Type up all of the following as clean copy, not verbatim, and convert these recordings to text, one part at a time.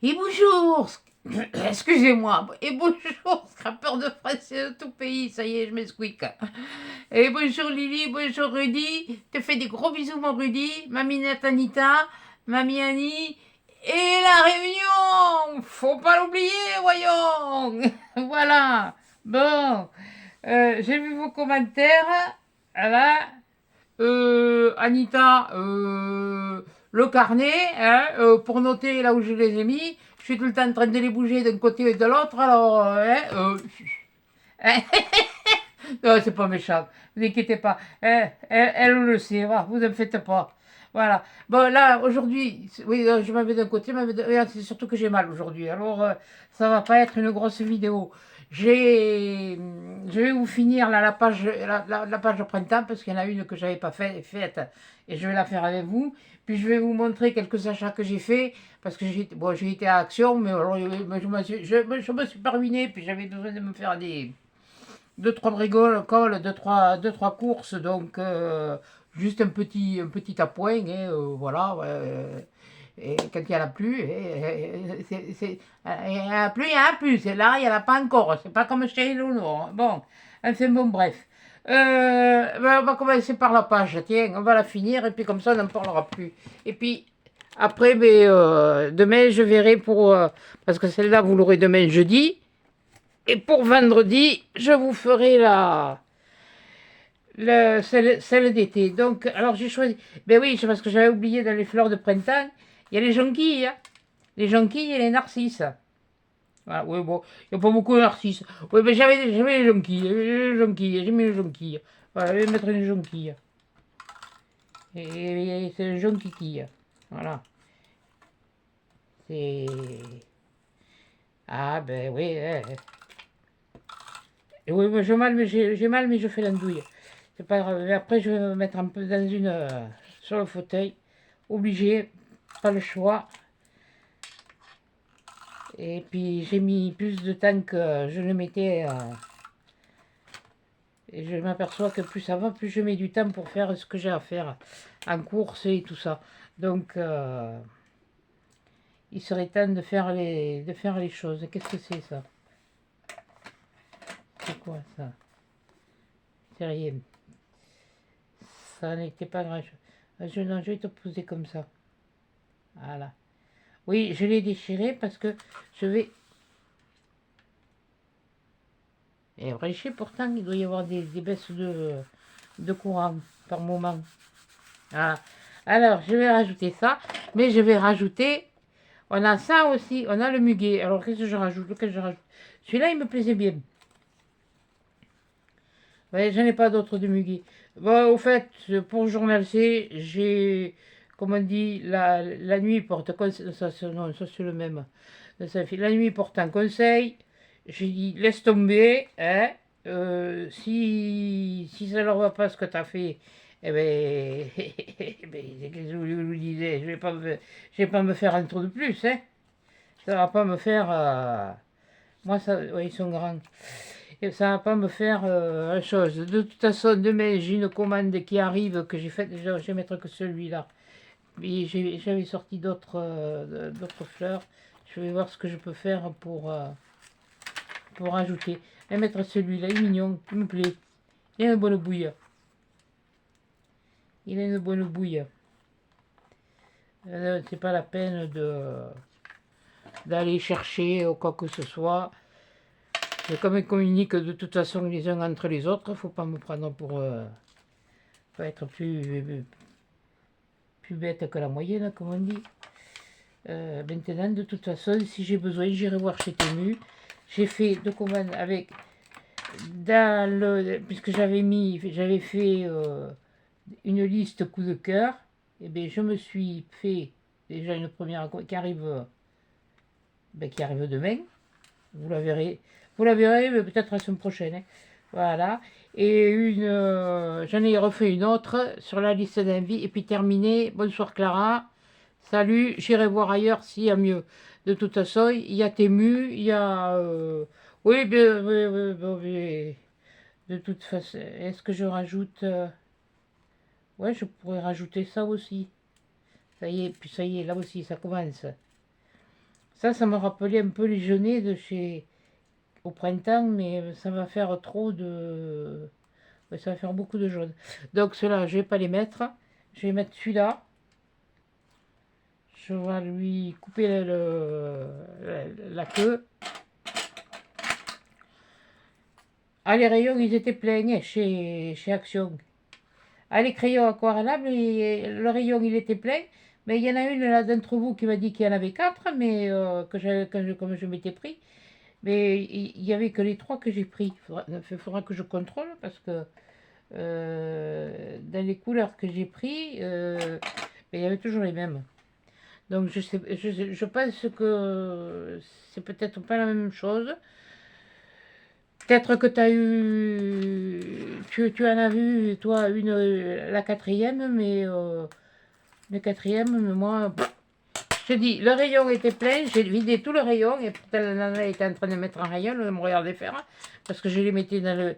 Et bonjour, excusez-moi, et bonjour, scrapeur de fraises de tout pays, ça y est, je m'esquique. Et bonjour Lily, bonjour Rudy, te fais des gros bisous mon Rudy, Maminette Anita, Mamie Annie, et la réunion, faut pas l'oublier, voyons. Voilà, bon, j'ai vu vos commentaires, voilà. Anita, le carnet, hein, pour noter là où je les ai mis. Je suis tout le temps en train de les bouger d'un côté et de l'autre, alors, non, c'est pas méchant, vous inquiétez pas. Elle le sait, voilà, vous ne faites pas. Voilà. Bon, là, aujourd'hui, oui, je m'avais d'un côté, c'est surtout que j'ai mal aujourd'hui. Alors, ça va pas être une grosse vidéo. Je vais vous finir là, la page de printemps parce qu'il y en a une que j'avais pas faite et je vais la faire avec vous. Puis je vais vous montrer quelques achats que j'ai fait parce que j'ai été à Action, mais alors, je me suis pas ruiné. Puis j'avais besoin de me faire deux trois bricoles, deux trois courses, donc juste un petit appoint, et voilà. Et quand il n'y en a plus, il y en a plus, il y en a plus. Et là, il n'y en a pas encore. C'est pas comme chez Eleonore. Bon, enfin bon, bref. On va commencer par la page. Tiens, on va la finir et puis comme ça, on n'en parlera plus. Et puis après, demain, je verrai pour parce que celle-là, vous l'aurez demain jeudi. Et pour vendredi, je vous ferai celle d'été. Donc, alors j'ai choisi. Ben oui, c'est parce que j'avais oublié dans les fleurs de printemps, il y a les jonquilles. Hein. Les jonquilles et les narcisses. Voilà, oui, bon, il n'y a pas beaucoup de narcisses. Oui, mais j'avais les jonquilles. J'ai mis les jonquilles. Voilà, je vais mettre une jonquille. Et c'est le jonquille. Voilà. C'est. Ah, ben oui. Oui, moi, j'ai mal, mais je fais l'andouille. C'est pas grave. Et après, je vais me mettre un peu dans sur le fauteuil. Obligé, pas le choix. Et puis, j'ai mis plus de temps que je le mettais. Et je m'aperçois que plus ça va, plus je mets du temps pour faire ce que j'ai à faire en course et tout ça. Donc, il serait temps de faire les choses. Qu'est-ce que c'est ça? C'est quoi ça? C'est rien. Ça n'était pas grand chose. Non, je vais te poser comme ça. Voilà. Oui, je l'ai déchiré parce que je vais... Et Bréchet, pourtant, il doit y avoir des baisses de courant par moment. Voilà. Alors, je vais rajouter ça, mais je vais rajouter... On a ça aussi, on a le muguet. Alors, qu'est-ce que je rajoute? Lequel je rajoute? Celui-là, il me plaisait bien. Ouais, j'en ai pas d'autres de muguet. Bon, au fait, pour le journal C, j'ai, comme on dit, la nuit porte conseil. Non, ça c'est le même. Ça fait, la nuit porte un conseil. J'ai dit, laisse tomber. Hein, si ça leur va pas ce que tu as fait, eh ben, eh ben, qu'est-ce que je vous disais, je vais pas me faire un tour de plus. Hein. Ça va pas me faire. Moi, ça, ouais, ils sont grands. Et ça va pas me faire la chose. De toute façon, demain, j'ai une commande qui arrive que j'ai faite. Je vais mettre que celui-là. Et j'avais sorti d'autres fleurs. Je vais voir ce que je peux faire pour ajouter. Et mettre celui-là, il est mignon, il me plaît. Il a une bonne bouille. Il a une bonne bouille. C'est pas la peine d'aller chercher ou quoi que ce soit. Comme ils communiquent de toute façon les uns entre les autres, faut pas me prendre pour être plus bête que la moyenne, comme on dit. Maintenant, de toute façon, si j'ai besoin, j'irai voir chez Temu. J'ai fait deux commandes avec puisque j'avais fait une liste coup de cœur. Et bien, je me suis fait déjà une première qui arrive demain. Vous la verrez. Vous la verrez, mais peut-être la semaine prochaine. Hein. Voilà. Et j'en ai refait une autre sur la liste d'invités. Et puis terminé. Bonsoir Clara. Salut. J'irai voir ailleurs s'il y a mieux. De toute façon, il y a Temu. Il y a... oui, bien, oui, oui, oui. De toute façon, est-ce que je rajoute... ouais, je pourrais rajouter ça aussi. Ça y est, puis ça y est, là aussi, ça commence. Ça me rappelait un peu les genêts de chez au printemps, mais ça va faire trop de... ouais, ça va faire beaucoup de jaune. Donc ceux-là, je vais pas les mettre. Je vais mettre celui-là. Je vais lui couper la queue. Ah, les rayons, ils étaient pleins hein, chez Action. Ah, les crayons aquarellables, le rayon, il était plein. Mais il y en a une là d'entre vous qui m'a dit qu'il y en avait quatre, mais comme je m'étais pris. Mais il n'y avait que les trois que j'ai pris. Il faudra que je contrôle parce que dans les couleurs que j'ai pris, il y avait toujours les mêmes. Donc je pense que c'est peut-être pas la même chose. Peut-être que tu en as vu, toi, la quatrième, mais quatrième, mais moi, je te dis, le rayon était plein, j'ai vidé tout le rayon, et pourtant la nana était en train de mettre un rayon, elle me regardait faire, parce que je les mettais là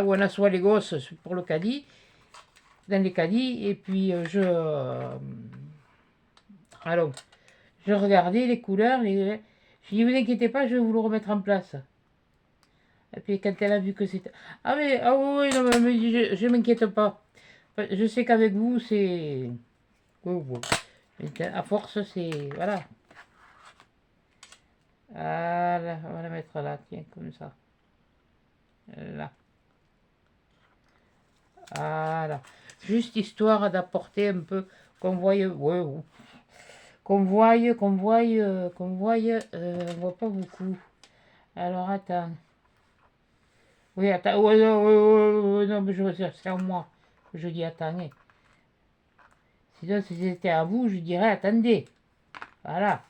où on assoit les gosses pour le caddie, dans les caddies, et puis alors, je regardais les couleurs, je dis, vous inquiétez pas, je vais vous le remettre en place. Et puis quand elle a vu que c'était... Ah mais, ah oui, oui, non, mais je m'inquiète pas. Je sais qu'avec vous, c'est... Oui, oui. À force, c'est... Voilà. Voilà, on va la mettre là, tiens, comme ça. Là. Voilà. Juste histoire d'apporter un peu... Qu'on voie... Ouais, ouais. On voit pas beaucoup. Alors, attends. Oui, attends. Ouais, non, non, mais c'est à moi. Je dis, attendez. Sinon, si c'était à vous, je dirais, attendez. Voilà.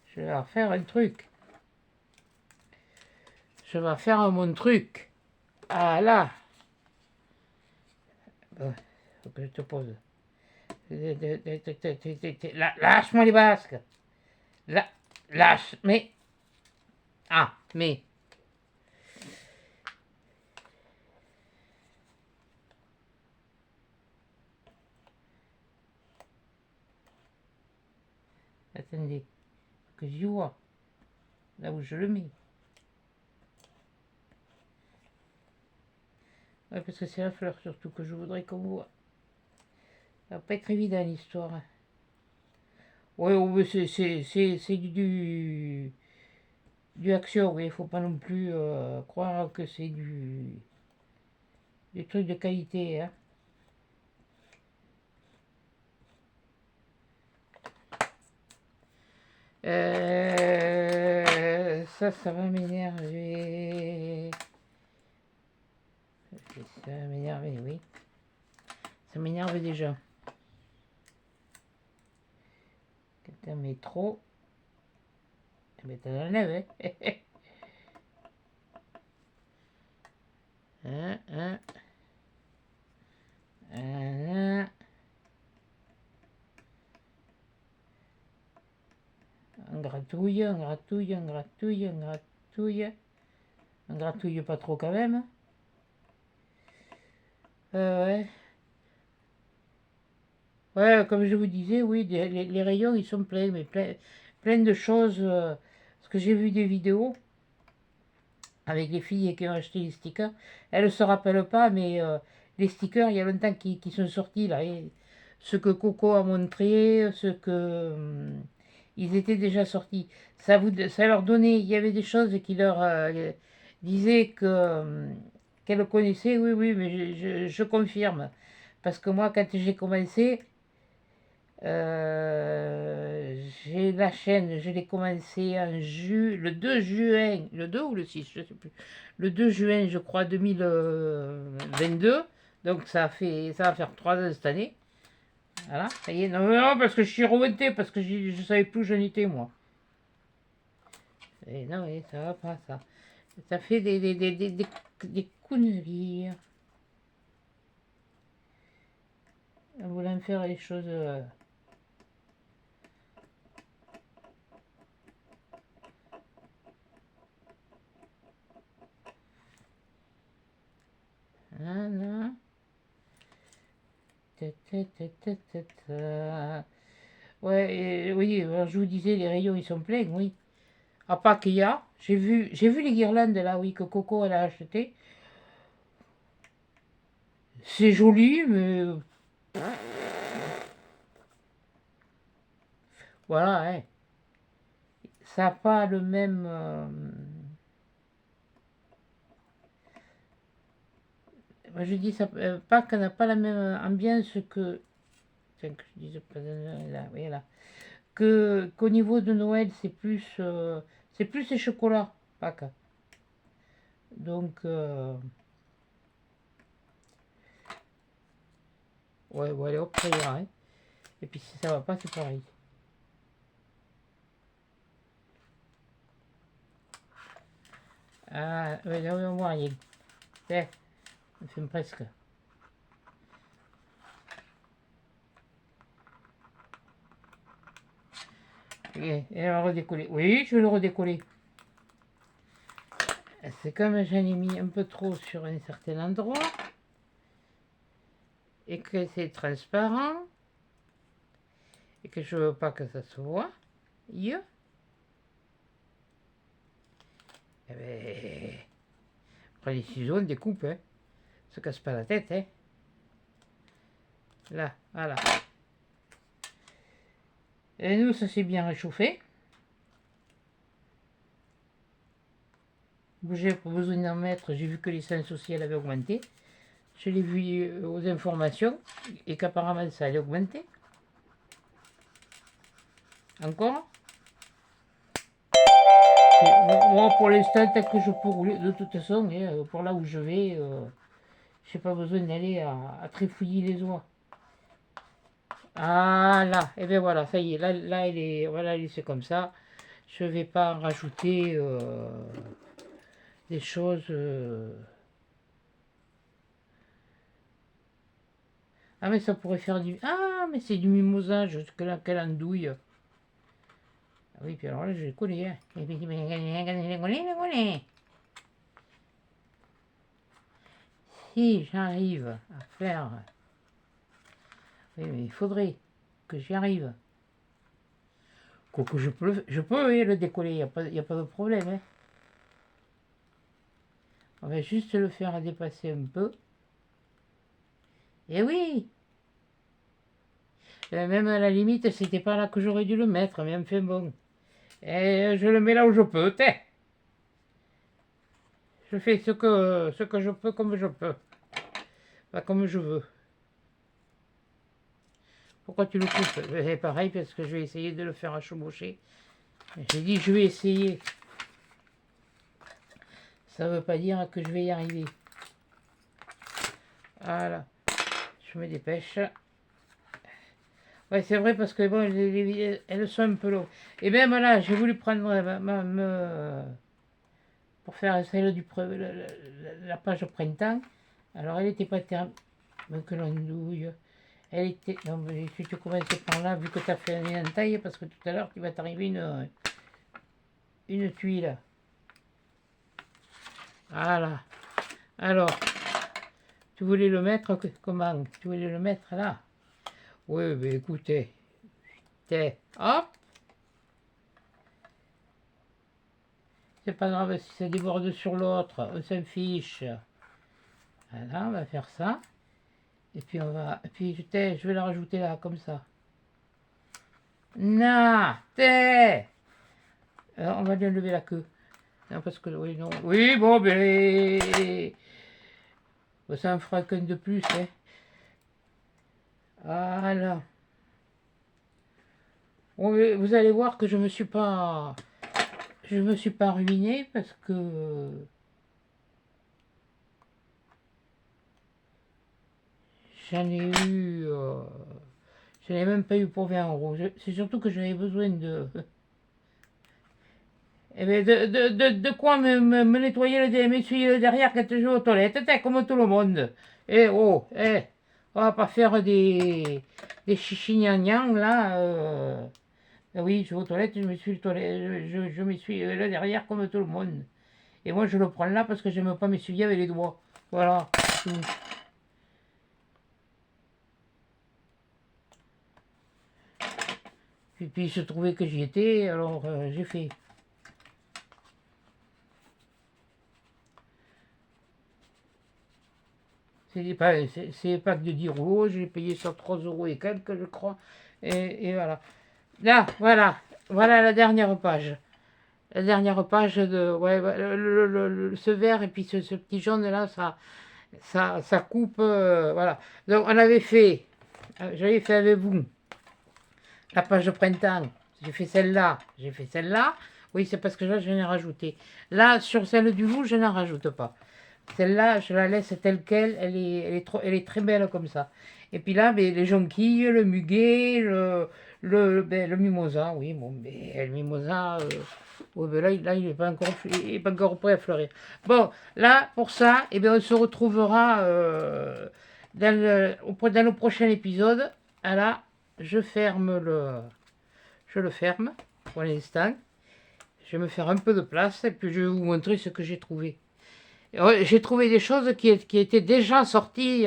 Je vais faire un truc. Je vais faire mon truc. Ah là. Bon, faut que je te pose. Lâche-moi les basques. Lâche. Mais. Ah, mais. Attendez. Faut que j'y vois. Là où je le mets. Ouais, parce que c'est la fleur surtout que je voudrais qu'on voit. Ça va pas être évident l'histoire. Ouais, ouais, c'est du action, oui. Il faut pas non plus croire que c'est du truc de qualité, hein. Ça va m'énerver. Ça va m'énerver, oui. Ça m'énerve déjà. Quand t'en mets trop, eh ben t'en enlèves, hein. Hein, hein, hein. On gratouille, on gratouille, on gratouille, on gratouille. On gratouille pas trop quand même. Ouais. Ouais, comme je vous disais, oui, les rayons ils sont pleins, mais plein de choses. Parce que j'ai vu des vidéos avec les filles qui ont acheté les stickers. Elles ne se rappellent pas, mais les stickers, il y a longtemps qui sont sortis là. Et ce que Coco a montré, ce que ils étaient déjà sortis. Ça leur donnait, il y avait des choses qui leur disaient qu'elles connaissaient. Oui, oui, mais je confirme. Parce que moi, quand j'ai commencé, j'ai la chaîne, je l'ai commencé le 2 juin, le 2 ou le 6, je sais plus. Le 2 juin, je crois, 2022. Donc ça va faire 3 ans cette année. Voilà, ça y est. Non, non, parce que je suis remonté, parce que je savais plus où j'en étais, moi. Et non, et ça va pas, ça. Ça fait des conneries. En voulant faire les choses... non, non. Ouais, oui, alors je vous disais, les rayons, ils sont pleins, oui. À part qu'il y a, j'ai vu les guirlandes, là, oui, que Coco, elle a acheté. C'est joli, mais voilà, hein. Ça n'a pas le même... moi, je dis ça, Pâques n'a pas la même ambiance que... Tiens, que je dise pas là, oui, là. Qu'au niveau de Noël, c'est plus les chocolats, Pâques. Donc, ouais, ouais, allez, hop, ça ira, hein. Et puis si ça va pas, c'est pareil. Ah, ouais, là, on voit rien. Eh, on fait presque. Et on va redécoller. Oui, je vais le redécoller. C'est comme j'en ai mis un peu trop sur un certain endroit. Et que c'est transparent. Et que je veux pas que ça se voit. Eh ben, prends les ciseaux, on découpe, hein. Se casse pas la tête, hein. Là, voilà. Et nous, ça s'est bien réchauffé. J'ai pas besoin d'en mettre, j'ai vu que l'essence aussi elle avait augmenté. Je l'ai vu aux informations et qu'apparemment ça allait augmenter. Encore. Moi pour l'instant, tant que je peux rouler, de toute façon, pour là où je vais, j'ai pas besoin d'aller à trifouiller les oies. Ah là, et bien voilà, ça y est, là elle est, voilà, c'est comme ça. Je vais pas en rajouter des choses. Ah mais ça pourrait faire du. Ah mais c'est du mimosa, quelle andouille. Ah oui, puis alors là je les connais. Hein. Je les connais. Si j'arrive à faire. Oui, mais il faudrait que j'y arrive. Que je peux oui, le décoller, il n'y a pas de problème. Hein. On va juste le faire dépasser un peu. Et oui! Même à la limite, c'était pas là que j'aurais dû le mettre, mais enfin bon. Et je le mets là où je peux, t'es. Je fais ce que je peux comme je peux. Pas comme je veux. Pourquoi tu le coupes? C'est pareil, parce que je vais essayer de le faire chevaucher. J'ai dit je vais essayer. Ça veut pas dire que je vais y arriver. Voilà. Je me dépêche. Ouais, c'est vrai parce que bon, elles sont un peu longues. Et même là, j'ai voulu prendre pour faire celle la page au printemps. Alors elle n'était pas terminée. Que l'andouille. Elle était. Non, mais si tu commences par là, vu que tu as fait une taille, parce que tout à l'heure, tu va t'arriver une tuile. Voilà. Alors, tu voulais le mettre comment? Tu voulais le mettre là? Oui, mais écoutez. Hop. C'est pas grave si ça déborde sur l'autre, on s'en fiche. Voilà, on va faire ça. Et puis on va. Et puis je vais la rajouter là, comme ça. Non, on va bien lever la queue. Non, parce que oui, non. Oui, bon, ben. Ça en fera qu'un de plus, hein. Voilà. Bon, vous allez voir que je me suis pas. Je me suis pas ruiné parce que. J'en ai eu. Je n'ai même pas eu pour 20 euros. C'est surtout que j'avais besoin de. Eh ben de quoi me nettoyer m'essuyer le derrière quand je vais aux toilettes, comme tout le monde. Oh, on va pas faire des chichignagnans là. Oui, je vais aux toilettes, je m'essuie le toilette, je m'essuie le derrière comme tout le monde. Et moi je le prends là parce que je n'aime pas m'essuyer avec les doigts. Voilà. Tout. Puis il se trouvait que j'y étais, alors j'ai fait. C'est des packs de 10 euros, j'ai payé ça 3 euros et quelques, je crois. Et voilà. Là, voilà la dernière page. La dernière page de. Ouais, ce vert et puis ce petit jaune là, ça coupe. Voilà. Donc on avait fait. J'avais fait avec vous la page de printemps. J'ai fait celle-là. J'ai fait celle-là. Oui, c'est parce que là, je l'ai rajouté. Là, sur celle du loup, je n'en rajoute pas. Celle-là, je la laisse telle qu'elle. Elle est très belle comme ça. Et puis là, ben, les jonquilles, le muguet, le mimosa. Oui, bon, ben, le mimosa, ouais, ben là, il n'est pas encore prêt à fleurir. Bon, là, pour ça, eh bien, on se retrouvera dans le prochain épisode. Ah là, je le ferme pour l'instant. Je vais me faire un peu de place et puis je vais vous montrer ce que j'ai trouvé. J'ai trouvé des choses qui étaient déjà sorties,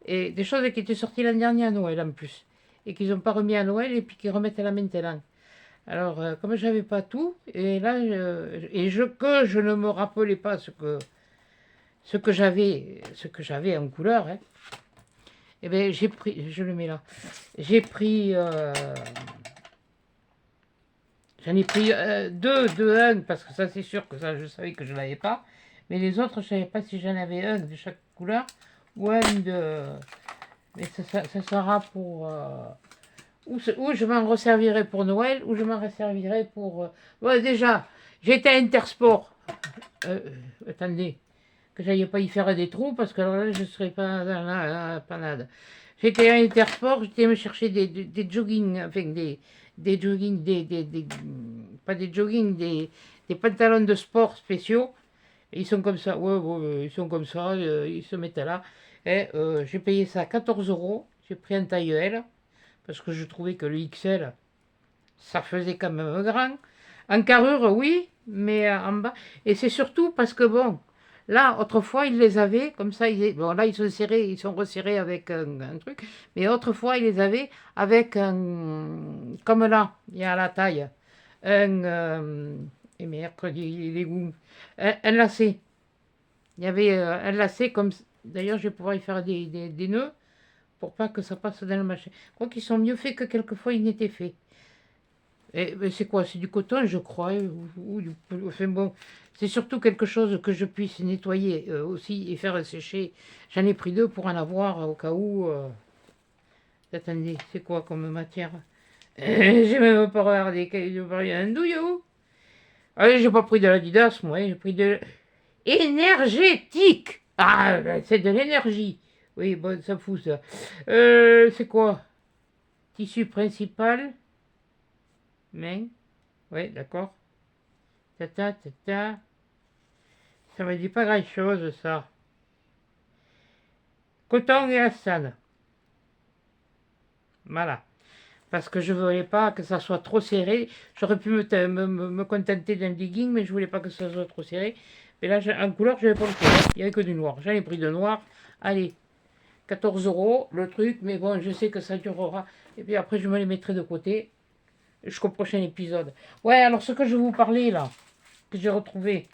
et des choses qui étaient sorties l'année dernière à Noël en plus, et qu'ils n'ont pas remis à Noël et puis qu'ils remettent à la maintenant. Alors, comme je n'avais pas tout, et là, que je ne me rappelais pas ce que j'avais en couleur, hein, et bien j'ai pris, je le mets là, j'ai pris, j'en ai pris deux un, parce que ça c'est sûr que ça je savais que je ne l'avais pas. Mais les autres, je ne savais pas si j'en avais un de chaque couleur ou un de. Mais ça sera pour. Ou je m'en resservirai pour Noël, ou je m'en resservirai pour. Ouais, déjà, j'étais à Intersport. Attendez, que j'aille pas y faire des trous, parce que alors là, je ne serais pas dans la panade. J'étais à Intersport, j'étais me chercher des jogging, enfin des jogging, pas des jogging, des pantalons de sport spéciaux. Et ils sont comme ça, ouais, ils sont comme ça, ils se mettent là. Et j'ai payé ça 14 euros. J'ai pris un taille L, parce que je trouvais que le XL, ça faisait quand même grand. En carrure, oui, mais en bas. Et c'est surtout parce que, bon, là, autrefois, ils les avaient, comme ça, bon, là, ils sont serrés, ils sont resserrés avec un truc. Mais autrefois, ils les avaient avec un. Comme là, il y a la taille. Un. Et mercredi, les goûts. Un lacet. Il y avait un lacet comme. D'ailleurs, je vais pouvoir y faire des nœuds pour pas que ça passe dans le machin. Je crois qu'ils sont mieux faits que quelquefois ils n'étaient faits. Et c'est quoi? C'est du coton, je crois. Enfin bon, c'est surtout quelque chose que je puisse nettoyer aussi et faire sécher. J'en ai pris deux pour en avoir au cas où. Attendez, c'est quoi comme matière? J'ai même pas regardé. Un douillot. Ah, j'ai pas pris de l'Adidas, moi. J'ai pris de énergétique. Ah, ben, c'est de l'énergie. Oui, bon, ça fout ça. C'est quoi? Tissu principal. Main. Oui, d'accord. Tata, tata. Ça me dit pas grand chose, ça. Coton et Hassan. Voilà. Parce que je ne voulais pas que ça soit trop serré. J'aurais pu me contenter d'un digging, mais je voulais pas que ça soit trop serré. Mais là, en couleur, je n'avais pas le choix. Il n'y avait que du noir. J'en ai pris de noir. Allez, 14 euros le truc, mais bon, je sais que ça durera. Et puis après, je me les mettrai de côté jusqu'au prochain épisode. Ouais, alors ce que je vous parlais là, que j'ai retrouvé,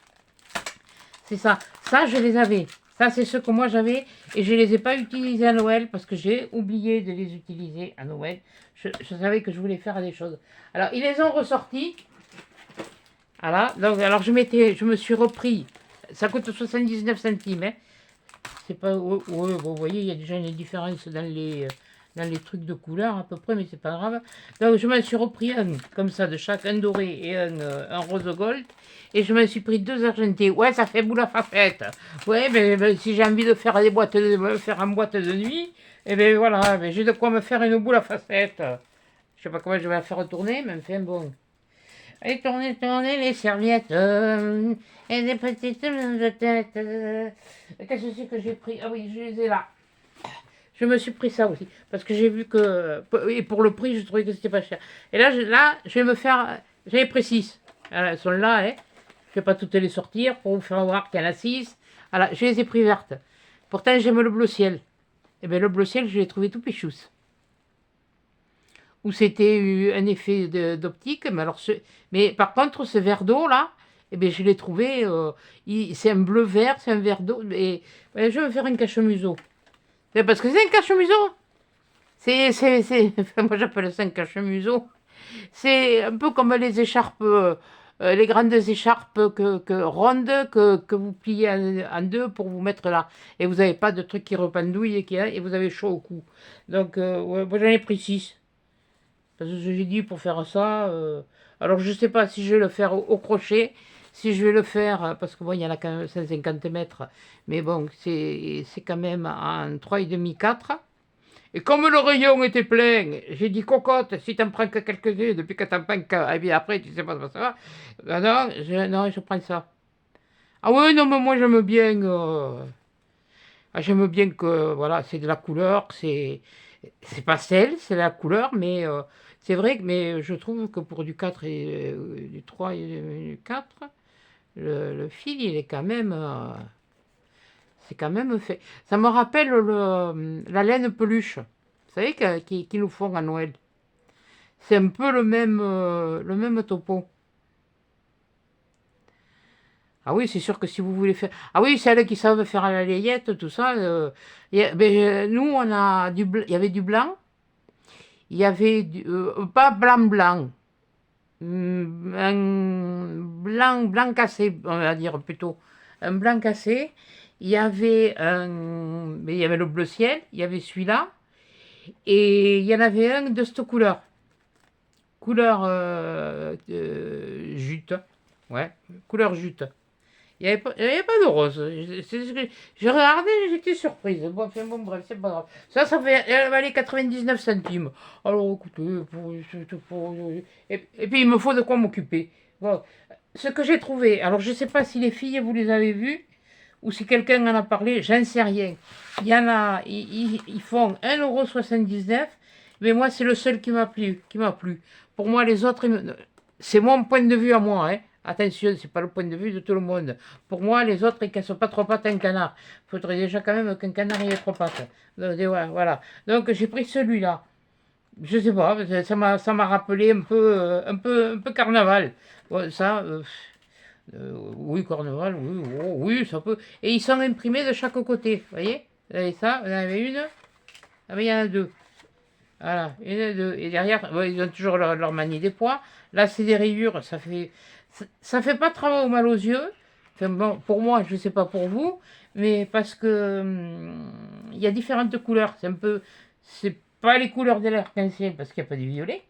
c'est ça. Ça, je les avais. Ça, c'est ce que moi j'avais et je ne les ai pas utilisés à Noël parce que j'ai oublié de les utiliser à Noël. Je savais que je voulais faire des choses. Alors, ils les ont ressortis. Voilà. Donc, alors, je me suis repris. Ça coûte 79 centimes. Hein. C'est pas. Ouais, bon, vous voyez, il y a déjà une différence dans les trucs de couleur à peu près, mais c'est pas grave. Donc, je me suis repris un comme ça de chaque, un doré et un rose gold. Et je me suis pris deux argentés. Ouais, ça fait boule à facette. Ouais, mais si j'ai envie de faire des boîtes faire une boîte de nuit, et bien voilà, ben, j'ai de quoi me faire une boule à facettes. Je sais pas comment je vais la faire tourner, mais enfin bon. Et tourner les serviettes. Et des petites de tête. Qu'est-ce que c'est que j'ai pris? Ah oui, je les ai là. Je me suis pris ça aussi. Parce que j'ai vu que. Et pour le prix, je trouvais que c'était pas cher. Et là, je vais me faire. J'avais pris 6. Elles sont là, hein. Je ne vais pas toutes les sortir pour vous faire voir qu'il y en a 6. Voilà, je les ai pris vertes. Pourtant, j'aime le bleu ciel. Et bien, le bleu ciel, je l'ai trouvé tout péchousse. où c'était un effet d'optique. Mais, alors mais par contre, ce verre d'eau là, eh bien, je l'ai trouvé, c'est un bleu vert, c'est un verre d'eau. Et ouais, je vais faire un cache-museau. Parce que c'est un cache-museau. Enfin, moi j'appelle ça un cache-museau. C'est un peu comme les écharpes, les grandes écharpes rondes que vous pliez en deux pour vous mettre là. Et vous n'avez pas de truc qui rependouille et vous avez chaud au cou. Donc, ouais, moi j'en ai pris 6. Parce que j'ai dit pour faire ça. Alors je sais pas si je vais le faire au crochet, si je vais le faire, parce que bon, il y en a quand même 150 mètres. Mais bon, c'est quand même en 3,5, 4. Et comme le rayon était plein, j'ai dit cocotte, si t'en prends que quelques-uns, depuis que t'en prends qu'un, et bien après tu sais pas ce ça va. Non, je prends ça. Ah oui, non, mais moi j'aime bien. J'aime bien que voilà, c'est de la couleur, c'est pastel, c'est la couleur, mais c'est vrai que mais je trouve que pour du 4 et du 3 et du 4, le fil il est quand même c'est quand même fait. Ça me rappelle la laine peluche. Vous savez qu'ils nous font à Noël. C'est un peu le même topo. Ah oui, c'est sûr que si vous voulez faire. Ah oui, celles qui savent faire à la layette, tout ça. Nous, il y avait du blanc. Il y avait pas blanc. Un blanc cassé, on va dire plutôt. Un blanc cassé. Mais il y avait le bleu ciel. Il y avait celui-là. Et il y en avait un de cette couleur. Couleur jute. Ouais, couleur jute. Il y avait pas de rose. J'ai regardé, j'étais surprise. Bon, enfin, bon, bref, c'est pas grave. Ça fait, elle valait 99 centimes. Alors, écoutez, et puis il me faut de quoi m'occuper. Bon, ce que j'ai trouvé, alors je sais pas si les filles, vous les avez vues, ou si quelqu'un en a parlé, j'en sais rien. Il y en a, ils font 1,79 €, mais moi, c'est le seul qui m'a plu. Pour moi, les autres, c'est mon point de vue à moi, hein. Attention, c'est pas le point de vue de tout le monde. Pour moi, les autres, ils ne cassent pas trop pattes à un canard. Il faudrait déjà quand même qu'un canard ait trois pattes. Donc, voilà. Donc, j'ai pris celui-là. Je sais pas, ça m'a rappelé un peu carnaval. Ouais, ça, oui, carnaval, oui, oh, oui, ça peut. Et ils sont imprimés de chaque côté, vous voyez? Vous avez ça, vous en avez une, ah mais il y en a deux. Voilà, une et deux. Et derrière, ouais, ils ont toujours leur manie des poids. Là, c'est des rayures, ça fait pas trop mal aux yeux. Enfin, bon, pour moi, je sais pas pour vous, mais parce que il y a différentes couleurs. C'est pas les couleurs de l'arc-en-ciel parce qu'il n'y a pas du violet.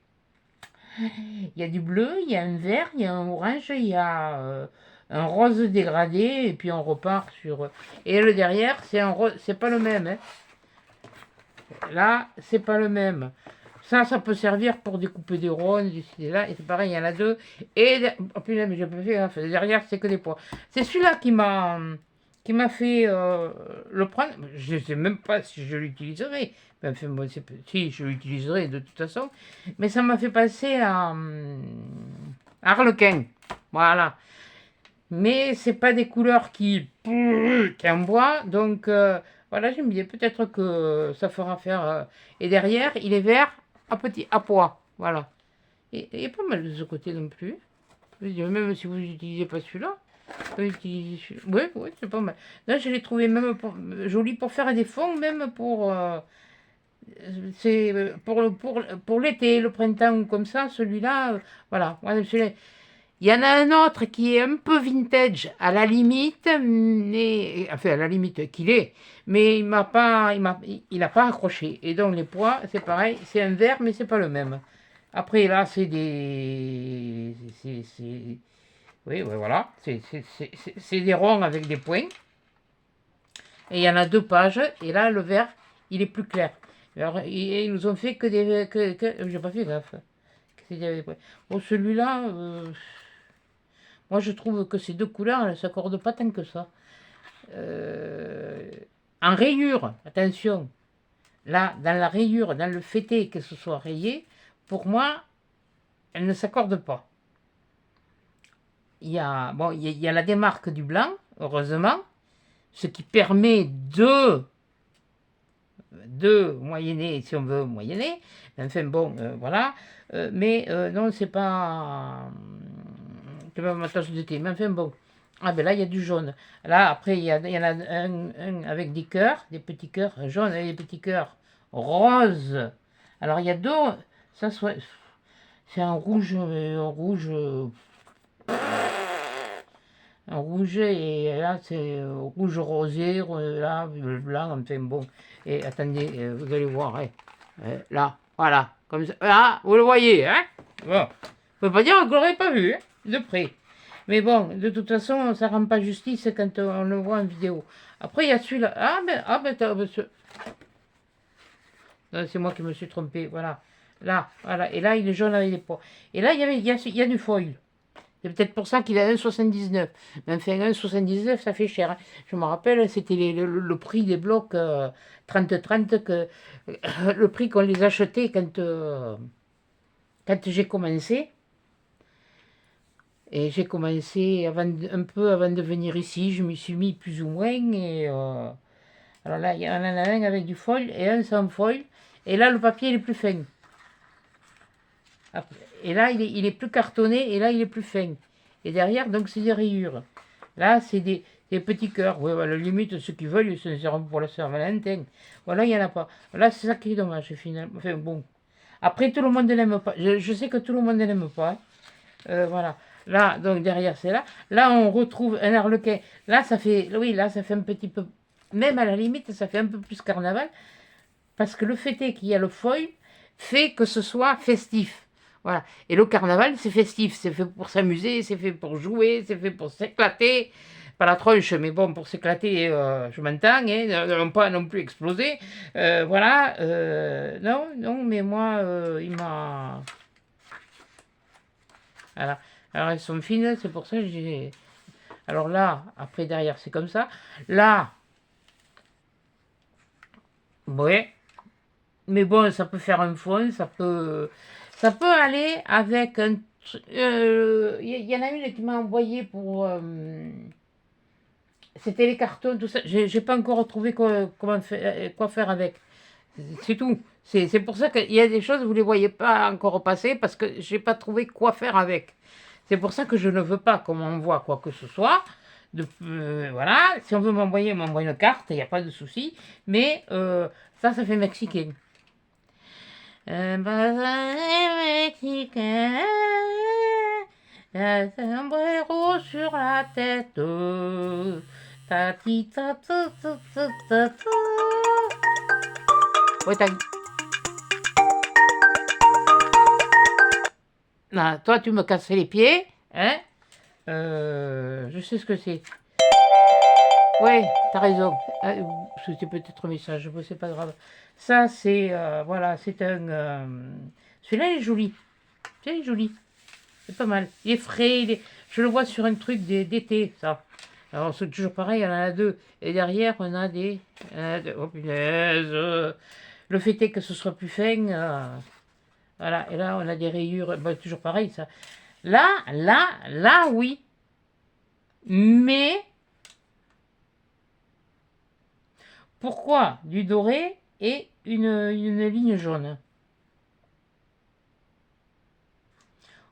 Il y a du bleu, il y a un vert, il y a un orange, il y a un rose dégradé, et puis on repart sur. Et le derrière, c'est un rose, c'est pas le même, hein. Là, c'est pas le même. Ça peut servir pour découper des rondes, ici là, et c'est pareil, il y en a deux. Et, oh putain, mais j'ai pas fait gaffe, derrière, c'est que des pois. C'est celui-là qui m'a fait le prendre. Je ne sais même pas si je l'utiliserai. Enfin, moi, si, je l'utiliserai de toute façon. Mais ça m'a fait passer à Harlequin. Voilà. Mais c'est pas des couleurs qui envoient. Donc, voilà, j'aime bien. Peut-être que ça fera faire. Et derrière, il est vert à pois. Voilà. Et il est pas mal de ce côté non plus. Je veux dire, même si vous n'utilisez pas celui-là. Oui, oui, c'est pas mal. Là, je l'ai trouvé même joli pour faire des fonds, même c'est pour l'été, le printemps ou comme ça. Celui-là, voilà. Il y en a un autre qui est un peu vintage à la limite, mais enfin à la limite qu'il est, mais il a pas accroché. Et donc les pois, c'est pareil, c'est un vert, mais c'est pas le même. Après là, oui, ouais, voilà. C'est des ronds avec des points. Et il y en a 2 pages. Et là, le vert, il est plus clair. Alors, ils nous ont fait que des. J'ai pas fait gaffe. Bon, celui-là, moi je trouve que ces deux couleurs, elles ne s'accordent pas tant que ça. Euh, En rayure, attention. Là, dans la rayure, dans le fêté, que ce soit rayé, pour moi, elles ne s'accordent pas. Il y a la démarque du blanc, heureusement, ce qui permet de moyenner, si on veut moyenner. Enfin bon, voilà. Mais non, c'est pas... c'est pas ma tasse de thé. Mais enfin bon. Ah ben là, il y a du jaune. Là, après, il y en a un avec des cœurs, des petits cœurs jaunes et des petits cœurs roses. Alors, il y a deux... Ça, c'est un rouge et là, c'est rouge rosé, là, blanc, enfin bon. Et attendez, vous allez voir, hein. Là, voilà, comme ça. Ah, vous le voyez, hein? Bon, je ne peux pas dire que vous ne l'aurez pas vu, hein, de près. Mais bon, de toute façon, ça ne rend pas justice quand on le voit en vidéo. Après, il y a celui-là. Non, c'est moi qui me suis trompé, voilà. Là, voilà. Et là, il est jaune avec les pois. Et là, il y a du foil. C'est peut-être pour ça qu'il a 1,79. Mais enfin, 1,79, ça fait cher, hein. Je me rappelle, c'était le prix des blocs 30-30, le prix qu'on les achetait quand j'ai commencé. Et j'ai commencé un peu avant de venir ici, je m'y suis mis plus ou moins. Et, alors là, il y en a un avec du foil et un sans foil. Et là, le papier il est plus fin. Et là, il est plus cartonné et là, il est plus fin. Et derrière, donc, c'est des rayures. Là, c'est des petits cœurs. Ouais, à la limite, ceux qui veulent, ils se servent pour la Saint-Valentin. Voilà, il n'y en a pas. Là, c'est ça qui est dommage, finalement. Enfin, bon. Après, tout le monde ne l'aime pas. Je sais que tout le monde ne l'aime pas, hein. Voilà. Là, donc, derrière, c'est là. Là, on retrouve un arlequin. Là, ça fait... Oui, là, ça fait un petit peu... Même à la limite, ça fait un peu plus carnaval. Parce que le fait est qu'il y a le foil fait que ce soit festif. Voilà. Et le carnaval, c'est festif. C'est fait pour s'amuser, c'est fait pour jouer, c'est fait pour s'éclater. Pas la tronche, mais bon, pour s'éclater, je m'entends, hein, non pas non plus exploser. Voilà. Non, non, mais moi, il m'a... Voilà. Alors, elles sont fines, c'est pour ça que j'ai... Alors là, après, derrière, c'est comme ça. Là, ouais. Mais bon, ça peut faire un fond, ça peut aller avec un... y en a une qui m'a envoyé pour... c'était les cartons, tout ça. J'ai pas encore retrouvé quoi faire avec. C'est tout. C'est pour ça qu'il y a des choses, vous ne les voyez pas encore passer, parce que j'ai pas trouvé quoi faire avec. C'est pour ça que je ne veux pas qu'on m'envoie quoi que ce soit. Voilà, si on veut m'envoyer, on m'envoie une carte, il n'y a pas de souci. Mais ça fait mexicain. Un mexicain, un sombrero sur la tête. Ta ti ta ta ta ta ta ta. Ouais, non, toi, tu me casses les pieds, hein? Je sais ce que c'est. Ouais, t'as raison. C'était peut-être un message, mais c'est pas grave. Ça, c'est... voilà, c'est un... celui-là, il est joli. C'est joli. C'est pas mal. Il est frais. Je le vois sur un truc d'été, ça. Alors, c'est toujours pareil, il y en a deux. Et derrière, on a des... oh, punaise. Le fait est que ce soit plus fin. Voilà. Et là, on a des rayures. Bah, toujours pareil, ça. Là, oui. Mais... pourquoi du doré et une ligne jaune?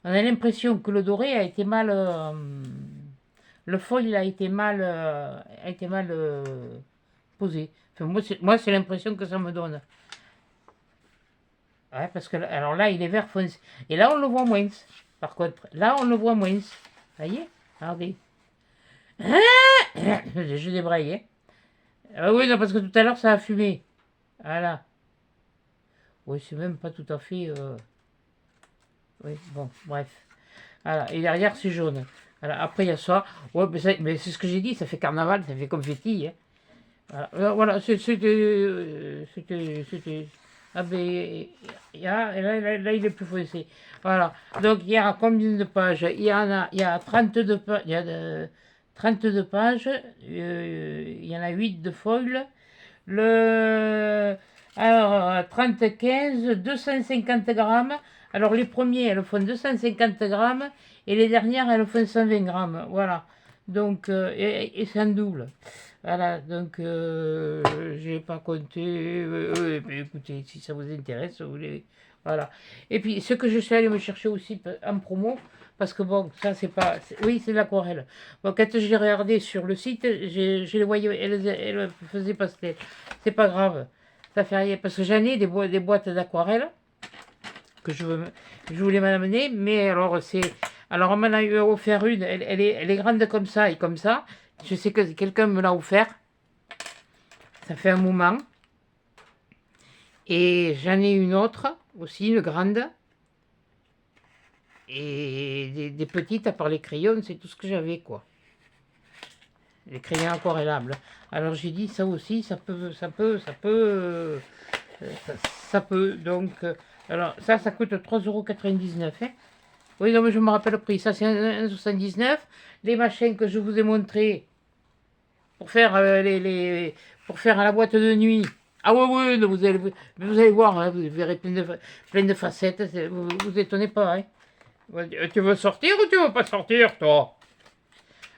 On a l'impression que le doré a été mal... le foil a été mal, posé. Enfin, moi, c'est l'impression que ça me donne. Ouais, parce que alors là, il est vert foncé. Et là, on le voit moins. Par contre, là, on le voit moins. Vous voyez? Regardez. Je débraille, hein. Ah oui, non, parce que tout à l'heure, ça a fumé. Voilà. Oui, c'est même pas tout à fait... oui, bon, bref. Voilà, et derrière, c'est jaune. Voilà, après, il y a ça. Ouais, mais c'est ce que j'ai dit, ça fait carnaval, ça fait confetti, hein. Voilà, voilà c'était... Ah ben, là, il est plus foncé. Voilà. Donc, il y a combien de pages? Il y a 32 pages. Il y a 32 pages. Il y en a 8 de foil. Alors, 30-15, 250 grammes. Alors, les premiers, elles font 250 grammes. Et les dernières, elles font 120 grammes. Voilà. Donc, et c'est un double. Voilà, donc j'ai pas compté. Mais écoutez, si ça vous intéresse, vous voulez. Voilà. Et puis, ce que je suis allé me chercher aussi en promo, parce que bon, ça c'est pas. Oui, c'est de l'aquarelle. Bon, quand j'ai regardé sur le site, je les voyais, elles faisaient pastel. C'est pas grave, ça fait rien, parce que j'en ai des boîtes d'aquarelle que je voulais m'amener, mais alors c'est. Alors on m'en a eu offert une, elle est grande comme ça et comme ça. Je sais que quelqu'un me l'a offert. Ça fait un moment. Et j'en ai une autre, aussi une grande. Et des petites, à part les crayons, c'est tout ce que j'avais, quoi. Les crayons aquarellables. Alors j'ai dit, ça aussi, ça peut. Donc, alors ça coûte 3,99 €. Hein. Oui, non, mais je me rappelle le prix. Ça, c'est 1,79 €. Les machins que je vous ai montrés pour faire, pour faire à la boîte de nuit. Ah oui, oui, vous allez voir, hein, vous verrez plein de facettes. Vous étonnez pas. Hein. Tu veux sortir ou tu veux pas sortir, toi?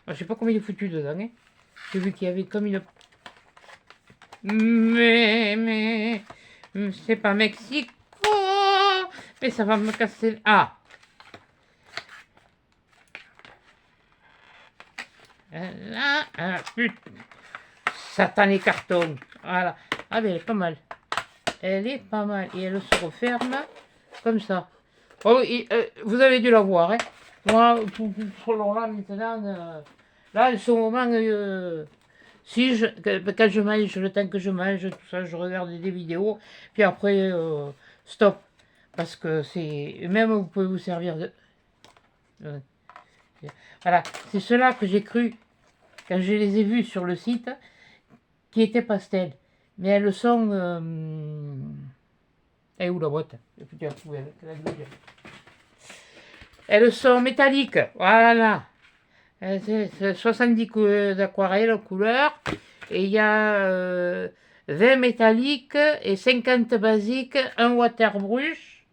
Je sais pas combien il est foutu dedans. Hein. J'ai vu qu'il y avait comme une... Mais, c'est pas Mexico. Mais ça va me casser... Ah. Là, ah, putain. Satan les cartons. Voilà. Ah mais elle est pas mal. Elle est pas mal. Et elle se referme comme ça. Oh, vous avez dû la voir. Hein. Moi, pour là maintenant, là, en ce moment, si quand je mange, le temps que je mange, tout ça, je regarde des vidéos. Puis après, stop. Parce que c'est... Même vous pouvez vous servir de... Voilà. C'est cela que j'ai cru, quand je les ai vus sur le site, qui étaient pastel. Mais elles sont... où la boîte? Elles sont métalliques. Voilà. C'est 70 d'aquarelle couleurs. Et il y a 20 métalliques et 50 basiques, un waterbrush.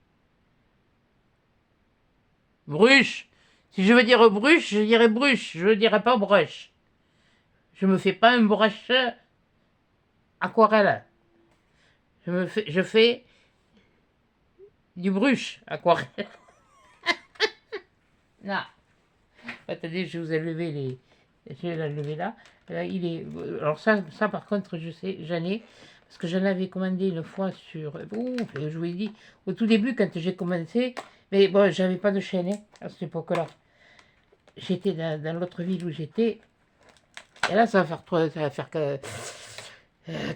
Brush. Si je veux dire brush, je dirais brush. Je ne dirais pas brush. Je me fais pas un brush aquarelle. Je fais du brush aquarelle. Non. Attendez, je vous ai levé les... Je vais la lever là. Là il est... Alors ça par contre, je sais, j'en ai. Parce que j'en avais commandé une fois sur... Ouh, je vous l'ai dit, au tout début, quand j'ai commencé. Mais bon, j'avais pas de chaîne hein, à cette époque-là. J'étais dans l'autre ville où j'étais. Et là, ça va faire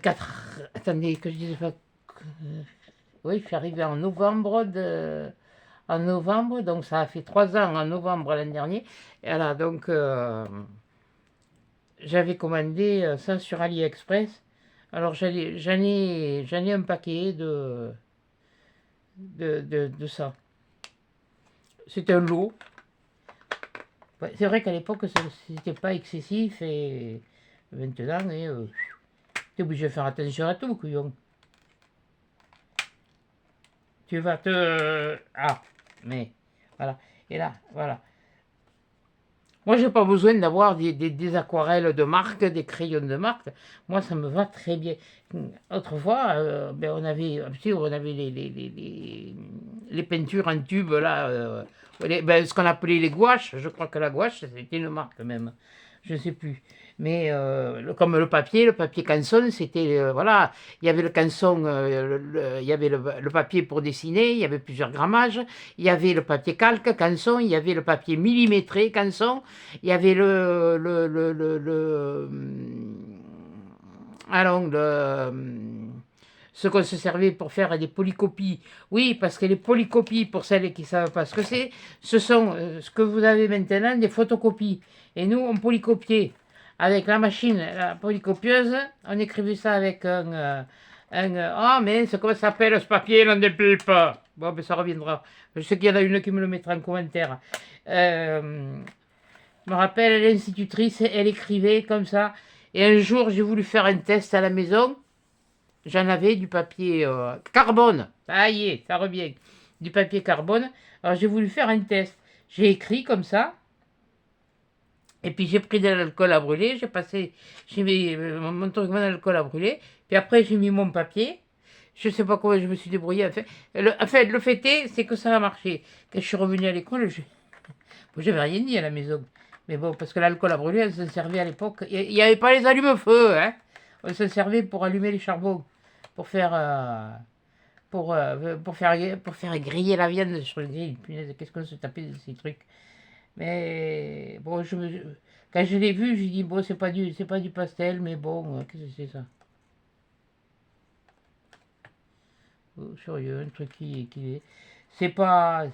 4... Attendez, que je dise pas... Oui, je suis arrivé en novembre donc ça a fait 3 ans en novembre l'an dernier. Et voilà, donc j'avais commandé ça sur AliExpress. Alors j'en ai un paquet de ça. C'était un lot. Ouais, c'est vrai qu'à l'époque, c'était pas excessif et maintenant, t'es obligé de faire attention à tout, couillon. Tu vas te... Ah, mais voilà. Et là, voilà. Moi, j'ai pas besoin d'avoir des aquarelles de marque, des crayons de marque. Moi, ça me va très bien. Autrefois, ben, on avait les peintures en tube, là, ben, ce qu'on appelait les gouaches. Je crois que la gouache, c'était une marque même. Je ne sais plus. Mais comme le papier canson, c'était, voilà, il y avait le canson, il y avait le papier pour dessiner, il y avait plusieurs grammages, il y avait le papier calque canson, il y avait le papier millimétré canson, il y avait ce qu'on se servait pour faire des polycopies. Oui, parce que les polycopies, pour celles qui ne savent pas ce que c'est, ce sont ce que vous avez maintenant, des photocopies. Et nous, on polycopiait avec la machine, la polycopieuse, on écrivait ça avec ah, mais c'est comment ça s'appelle ce papier, l'on dépipe. Bon, ben ça reviendra. Je sais qu'il y en a une qui me le mettra en commentaire. Je me rappelle, l'institutrice, elle écrivait comme ça. Et un jour, j'ai voulu faire un test à la maison. J'en avais du papier carbone. Ça y est, ça revient. Du papier carbone. Alors, j'ai voulu faire un test. J'ai écrit comme ça. Et puis j'ai pris de l'alcool à brûler, j'ai mis mon truc d'alcool à brûler, puis après j'ai mis mon papier. Je sais pas comment je me suis débrouillée. Le fait est, c'est que ça a marché. Quand je suis revenue à l'école, bon, j'avais rien dit à la maison. Mais bon, parce que l'alcool à brûler, elle se servait à l'époque. Il n'y avait pas les allumes-feu, hein. On se servait pour allumer les charbons, pour faire, pour faire griller la viande sur le grill. Punaise, qu'est-ce qu'on se tapait de ces trucs. Mais bon, quand je l'ai vu, j'ai dit, bon, c'est pas du pastel, mais bon, qu'est-ce que c'est ça? Oh, sérieux, un truc qui est. C'est pas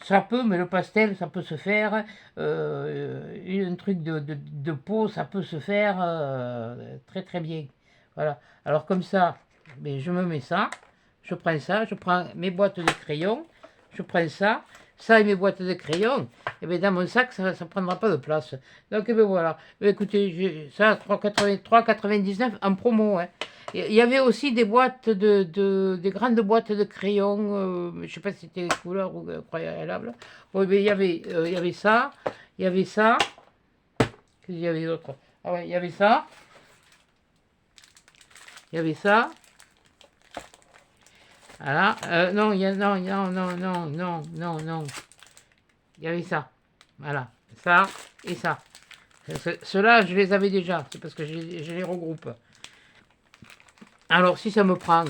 ça peut, mais le pastel, ça peut se faire. Un truc de peau, ça peut se faire très très bien. Voilà. Alors comme ça, mais je me mets ça, je prends mes boîtes de crayons, je prends ça et mes boîtes de crayons, et bien dans mon sac, ça ne prendra pas de place. Donc eh ben voilà. Écoutez, ça, 3,99 en promo. Hein. Il y avait aussi des boîtes des grandes boîtes de crayons, je ne sais pas si c'était couleur ou croyable. Bon, mais il y avait ça, il y avait ça, qu'est-ce qu'il y avait d'autre? Ah ouais, il y avait ça, il y avait ça. Voilà, non, non, non, non, non, non, non, non. Il y avait ça. Voilà, ça et ça. Ceux-là, je les avais déjà, c'est parce que je les regroupe. Alors, si ça me prend,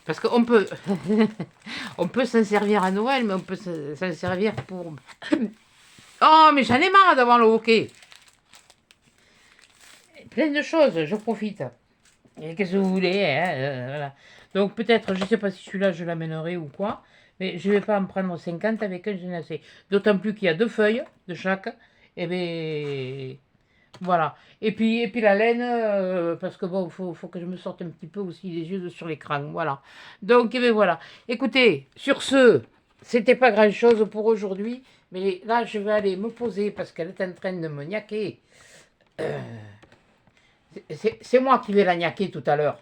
parce qu'on peut, on peut s'en servir à Noël, mais on peut s'en servir pour... Oh, mais j'en ai marre d'avoir le hockey. Plein de choses, je profite. Et qu'est-ce que vous voulez, hein, voilà. Donc peut-être, je ne sais pas si celui-là je l'amènerai ou quoi, mais je ne vais pas en prendre 50 avec un, j'en ai assez. D'autant plus qu'il y a 2 feuilles de chaque. Et bien, voilà. Et puis la laine, parce que bon, faut que je me sorte un petit peu aussi les yeux sur l'écran. Voilà. Donc, et bien voilà. Écoutez, sur ce, c'était pas grand-chose pour aujourd'hui, mais là, je vais aller me poser parce qu'elle est en train de me niaquer. C'est moi qui vais la niaquer tout à l'heure.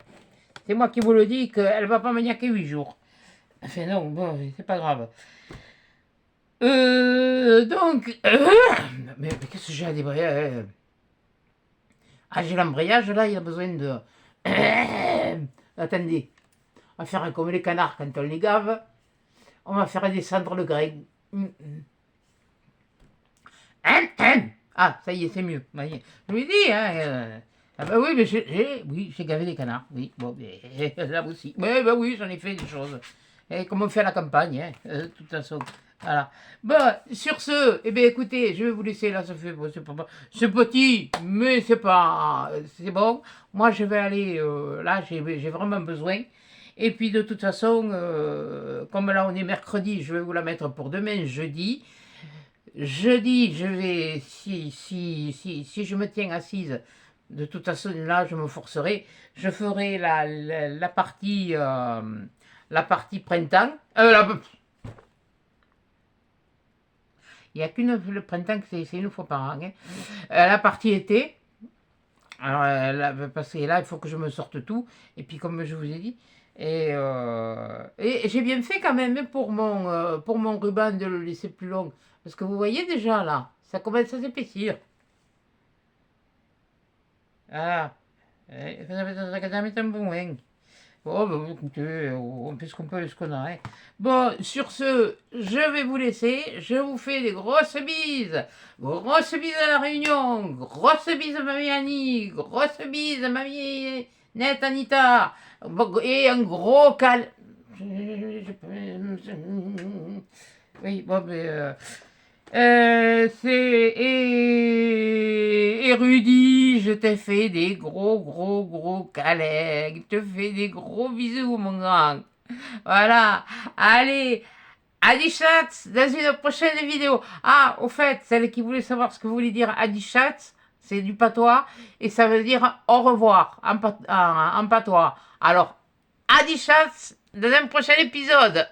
C'est moi qui vous le dis qu'elle va pas me niaquer 8 jours. Enfin non, bon, c'est pas grave. Donc, mais qu'est-ce que j'ai à débrayer? Ah, j'ai l'embrayage là, il a besoin de... Attendez, on va faire comme les canards quand on les gave. On va faire descendre le grain. Ah, ça y est, c'est mieux. Je vous dis, hein... Ah bah oui, mais j'ai gavé des canards, oui, bon, mais, là aussi. Oui, bah oui, j'en ai fait des choses. Et comme on fait à la campagne, hein, de toute façon. Voilà. Bon, sur ce, eh bien écoutez, je vais vous laisser là, ça fait, bon, c'est petit, mais c'est pas, c'est bon. Moi, je vais aller, là, j'ai vraiment besoin. Et puis de toute façon, comme là on est mercredi, je vais vous la mettre pour demain, jeudi. Jeudi, je vais, si je me tiens assise, de toute façon, là, je me forcerai. Je ferai la partie printemps. Il n'y a qu'une le printemps, c'est une fois par an. Hein. La partie été. Alors, parce que là, il faut que je me sorte tout. Et puis, comme je vous ai dit. Et j'ai bien fait quand même hein, pour mon ruban de le laisser plus long. Parce que vous voyez déjà là, ça commence à s'épaissir. Ah, ça met un bon hein. Bon, bah, écoutez, on fait ce qu'on peut et ce qu'on a. Hein. Bon, sur ce, je vais vous laisser. Je vous fais des grosses bises. Grosses bises à la Réunion. Grosses bises à mamie Annie. Grosses bises à mamie Net Anita. Et un gros cal... Oui, bon, mais... et Rudy, je te fais des gros câlins. Je te fais des gros bisous, mon grand. Voilà. Allez, Adichat dans une prochaine vidéo. Ah, au fait, celle qui voulait savoir ce que voulait dire Adichat, c'est du patois et ça veut dire au revoir en patois. Alors, Adichat dans un prochain épisode.